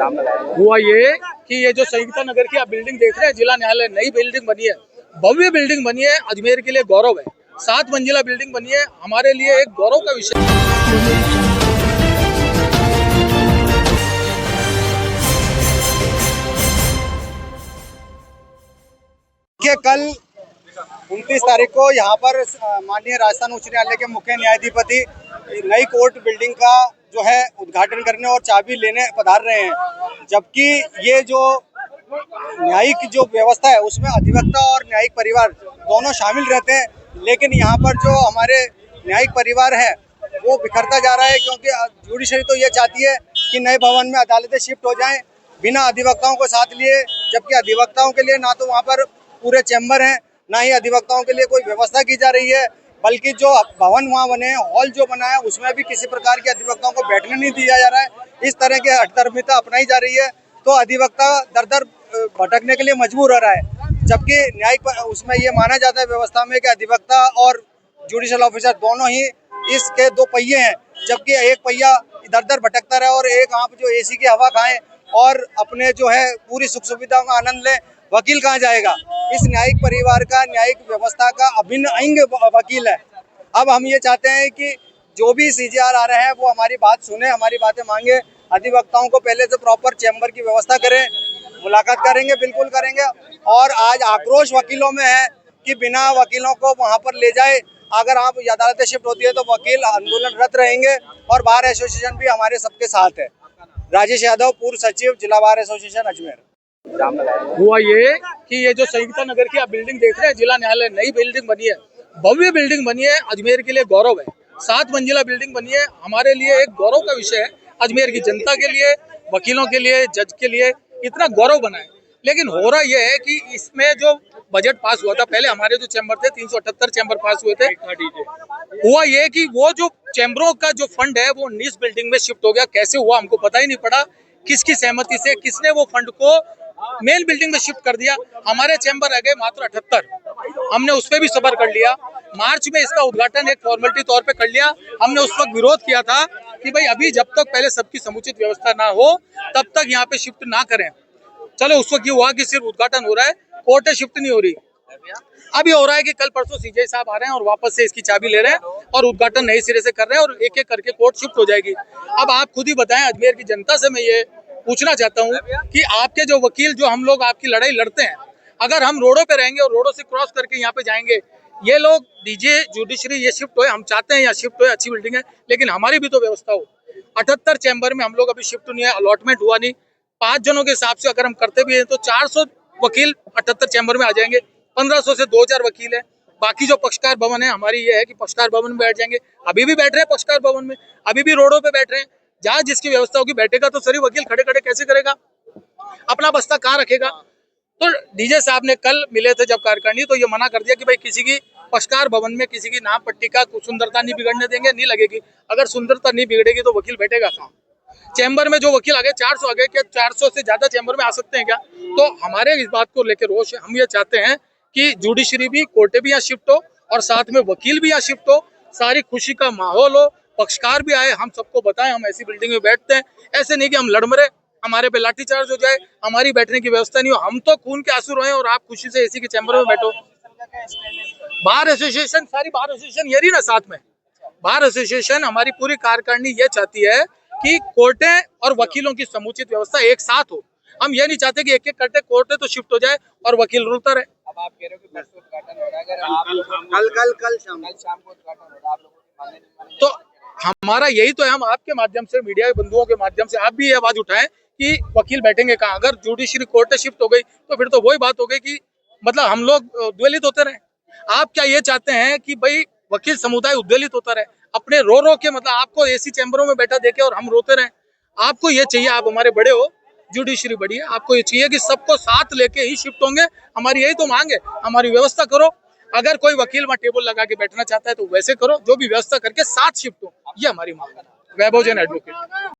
हुआ ये कि ये जो संयुक्ता नगर की आप बिल्डिंग देख रहे हैं, जिला न्यायालय नई बिल्डिंग बनी है, भव्य बिल्डिंग बनी है, अजमेर के लिए गौरव है। 7 मंजिला बिल्डिंग बनी है, हमारे लिए एक गौरव का विषय है। कल 29 तारीख को यहाँ पर माननीय राजस्थान उच्च न्यायालय के मुख्य न्यायाधिपति नई कोर्ट बिल्डिंग का जो है उद्घाटन करने और चाबी लेने पधार रहे हैं। जबकि ये जो न्यायिक जो व्यवस्था है उसमें अधिवक्ता और न्यायिक परिवार दोनों शामिल रहते हैं, लेकिन यहाँ पर जो हमारे न्यायिक परिवार है वो बिखरता जा रहा है, क्योंकि जुडिशरी तो ये चाहती है कि नए भवन में अदालतें शिफ्ट हो जाएं बिना अधिवक्ताओं को साथ लिए, जबकि अधिवक्ताओं के लिए ना तो वहाँ पर पूरे चैम्बर हैं, ना ही अधिवक्ताओं के लिए कोई व्यवस्था की जा रही है, बल्कि जो भवन वहाँ बने हैं, हॉल जो बना है उसमें भी किसी प्रकार के अधिवक्ताओं को बैठने नहीं दिया जा रहा है। इस तरह की हठधर्मिता अपनाई जा रही है, तो अधिवक्ता दर दर भटकने के लिए मजबूर हो रहा है। जबकि न्यायिक उसमें ये माना जाता है व्यवस्था में कि अधिवक्ता और जुडिशल ऑफिसर दोनों ही इसके दो पहिए हैं, जबकि एक पहिया इधर उधर भटकता रहे और एक आप जो एसी की हवा खाएं और अपने जो है पूरी सुख सुविधाओं का आनंद लें। वकील कहाँ जाएगा? इस न्यायिक परिवार का, न्यायिक व्यवस्था का अभिन्न अंग वकील है। अब हम ये चाहते हैं कि जो भी सीजेआर आ रहे हैं वो हमारी बात सुने, हमारी बातें मांगे, अधिवक्ताओं को पहले से प्रॉपर चैम्बर की व्यवस्था करें, मुलाकात करेंगे, बिल्कुल करेंगे। और आज आक्रोश वकीलों में है कि बिना वकीलों को वहाँ पर ले जाए, अगर आप अदालतें शिफ्ट होती है तो वकील आंदोलनरत रहेंगे। और बार एसोसिएशन भी हमारे सबके साथ है। राजेश यादव, पूर्व सचिव, जिला बार एसोसिएशन अजमेर। हुआ ये कि ये जो संयुक्ता नगर की आप बिल्डिंग देख रहे हैं, जिला न्यायालय नई बिल्डिंग बनी है, भव्य बिल्डिंग बनी है, अजमेर के लिए गौरव है। 7 मंजिला बिल्डिंग बनी है, हमारे लिए एक गौरव का विषय है। अजमेर की जनता के लिए, वकीलों के लिए, जज के लिए इतना गौरव बना है। लेकिन हो रहा यह है कि इसमें जो बजट पास हुआ था, पहले हमारे जो चैम्बर थे 378 चैम्बर पास हुए थे, हुआ ये कि वो जो चैम्बरों का जो फंड है वो निस बिल्डिंग में शिफ्ट हो गया। कैसे हुआ हमको पता ही नहीं पड़ा, किसकी सहमति से किसने वो फंड को मेन बिल्डिंग में शिफ्ट कर दिया। हमारे चैम्बर रह गए मात्र 78, हमने उस पर भी सब्र कर लिया। मार्च में इसका उद्घाटन एक फॉर्मेलिटी तौर पे कर लिया। हमने उस वक्त विरोध किया था कि भाई अभी जब तक पहले सबकी समुचित व्यवस्था ना हो तब तक यहाँ पे शिफ्ट ना करें। चलो उस वक्त ये हुआ कि सिर्फ उद्घाटन हो रहा है, कोर्टें शिफ्ट नहीं हो रही। अभी हो रहा है कि कल परसों सीजे साहब आ रहे हैं और वापस से इसकी चाबी ले रहे हैं और उद्घाटन नए सिरे से कर रहे हैं और एक एक करके कोर्ट शिफ्ट हो जाएगी। अब आप खुद ही बताएं, अजमेर की जनता से मैं ये पूछना चाहता हूँ कि आपके जो वकील, जो हम लोग आपकी लड़ाई लड़ते हैं, अगर हम रोडों पे रहेंगे और रोडों से क्रॉस करके यहाँ पे जाएंगे, ये लोग डीजे जुडिशरी ये शिफ्ट होए, हम चाहते हैं यहाँ शिफ्ट होए, अच्छी बिल्डिंग है, लेकिन हमारी भी तो व्यवस्था हो। 78 चैम्बर में हम लोग अभी शिफ्ट नहीं है, अलॉटमेंट हुआ नहीं। 5 जनों के हिसाब से अगर हम करते भी हैं तो 400 वकील 78 चैम्बर में आ जाएंगे। 1500 से 2000 वकील है। बाकी जो पक्षकार भवन है, हमारी ये है कि पक्षकार भवन में बैठ जाएंगे। अभी भी बैठ रहे हैं पक्षकार भवन में, अभी भी रोडों पे बैठ रहे हैं। जहाँ जिसकी व्यवस्था होगी बैठेगा, तो सभी वकील खड़े खड़े कैसे करेगा? अपना बस्ता कहाँ रखेगा? तो डीजे साहब ने कल मिले थे जब कार्यकारिणी, तो ये मना कर दिया कि भाई किसी की पक्षकार भवन में किसी की नाम पट्टी का सुंदरता नहीं बिगड़ने देंगे, नहीं लगेगी। अगर सुंदरता नहीं बिगड़ेगी तो वकील बैठेगा कहाँ? चैम्बर में जो वकील आ गए 400 आ गए, क्या 400 से ज्यादा चैम्बर में आ सकते हैं क्या? तो हमारे इस बात को लेकर रोष है। हम ये चाहते हैं कि जुडिशरी भी, कोर्टें भी यहाँ शिफ्ट हो और साथ में वकील भी यहाँ शिफ्ट हो, सारी खुशी का माहौल हो, पक्षकार भी आए, हम सबको बताएं हम ऐसी बिल्डिंग में बैठते हैं। ऐसे नहीं कि हम लड़ मरे, हमारे पे लाठीचार्ज हो जाए, हमारी बैठने की व्यवस्था नहीं हो, हम तो खून के आंसू रोए और आप खुशी से एसी के चैम्बर में बैठो। बार एसोसिएशन, सारी बार एसोसिएशन ये रही ना साथ में। बार एसोसिएशन हमारी पूरी कार्यकारिणी ये चाहती है कि कोर्टें और वकीलों की समुचित व्यवस्था एक साथ हो। हम ये नहीं चाहते कि एक एक करते कोर्टें तो शिफ्ट हो जाए और वकील रुलता रहे। अब आप कह रहे हो कि परसों उद्घाटन हो रहा है, अगर कल शाम को उद्घाटन हो रहा है, आप लोगों की मानने नहीं मानी? तो हमारा यही तो है, हम आपके माध्यम से, मीडिया के बंधुओं के माध्यम से आप भी ये आवाज उठाएं कि वकील बैठेंगे कहाँ? अगर जुडिशरी कोर्ट शिफ्ट हो गई तो फिर तो वही बात हो गई कि मतलब हम लोग उद्वेलित होते रहे। आप क्या ये चाहते हैं कि भाई वकील समुदाय उद्वेलित होता रहे, अपने रो रो के, मतलब आपको एसी चैम्बरों में बैठा देके और हम रोते रहे? आपको ये चाहिए, आप हमारे बड़े हो, जुडिशरी बड़ी है, आपको ये चाहिए कि सबको साथ लेके ही शिफ्ट होंगे। हमारी यही तो मांग है, हमारी व्यवस्था करो। अगर कोई वकील वहाँ टेबल लगा के बैठना चाहता है तो वैसे करो, जो भी व्यवस्था करके साथ शिफ्ट हो, ये हमारी मांग है। वैभव जैन एडवोकेट।